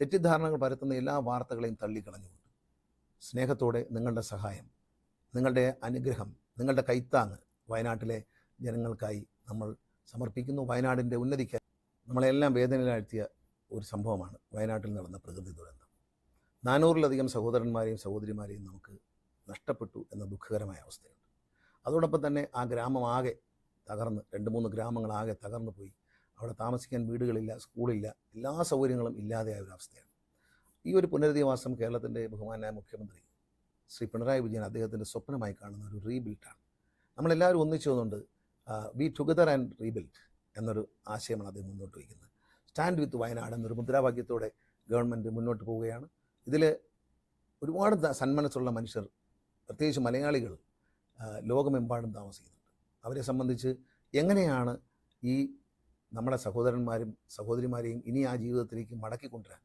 തെറ്റിദ്ധാരണകൾ പരത്തുന്ന എല്ലാ വാർത്തകളെയും തള്ളിക്കളഞ്ഞുകൊണ്ട് സ്നേഹത്തോടെ നിങ്ങളുടെ സഹായം, നിങ്ങളുടെ അനുഗ്രഹം, നിങ്ങളുടെ കൈത്താങ്ങ് വയനാട്ടിലെ ജനങ്ങൾക്കായി നമ്മൾ സമർപ്പിക്കുന്നു. വയനാടിൻ്റെ ഉന്നതിക്ക് നമ്മളെല്ലാം വേദനയിലാഴ്ത്തിയ ഒരു സംഭവമാണ് വയനാട്ടിൽ നടന്ന പ്രകൃതി ദുരന്തം. 400-ലധികം സഹോദരന്മാരെയും സഹോദരിമാരെയും നമുക്ക് നഷ്ടപ്പെട്ടു എന്ന ദുഃഖകരമായ അവസ്ഥയുണ്ട്. അതോടൊപ്പം തന്നെ ആ ഗ്രാമമാകെ തകർന്ന്, 2-3 ഗ്രാമങ്ങളാകെ തകർന്നു പോയി. അവിടെ താമസിക്കാൻ വീടുകളില്ല, സ്കൂളില്ല, എല്ലാ സൗകര്യങ്ങളും ഇല്ലാതെയായ ഒരു അവസ്ഥയാണ്. ഈ ഒരു പുനരധിവാസം കേരളത്തിൻ്റെ ബഹുമാനായ മുഖ്യമന്ത്രി ശ്രീ പിണറായി വിജയൻ അദ്ദേഹത്തിൻ്റെ സ്വപ്നമായി കാണുന്ന ഒരു റീബിൽഡാണ്. നമ്മളെല്ലാവരും ഒന്നിച്ചു വന്നുകൊണ്ട് വി ടുഗദർ ആൻഡ് റീബിൽഡ് എന്നൊരു ആശയമാണ് അദ്ദേഹം മുന്നോട്ട് വയ്ക്കുന്നത്. സ്റ്റാൻഡ് വിത്ത് വയനാട് എന്നൊരു മുദ്രാവാക്യത്തോടെ ഗവൺമെൻറ് മുന്നോട്ട് പോവുകയാണ്. ഇതിൽ ഒരുപാട് സന്മനസ്സുള്ള മനുഷ്യർ, പ്രത്യേകിച്ച് മലയാളികൾ ലോകമെമ്പാടും താമസിക്കുന്നുണ്ട്. അവരെ സംബന്ധിച്ച് എങ്ങനെയാണ് ഈ നമ്മുടെ സഹോദരന്മാരും സഹോദരിമാരെയും ഇനി ആ ജീവിതത്തിലേക്ക് മടക്കിക്കൊണ്ടുവരാൻ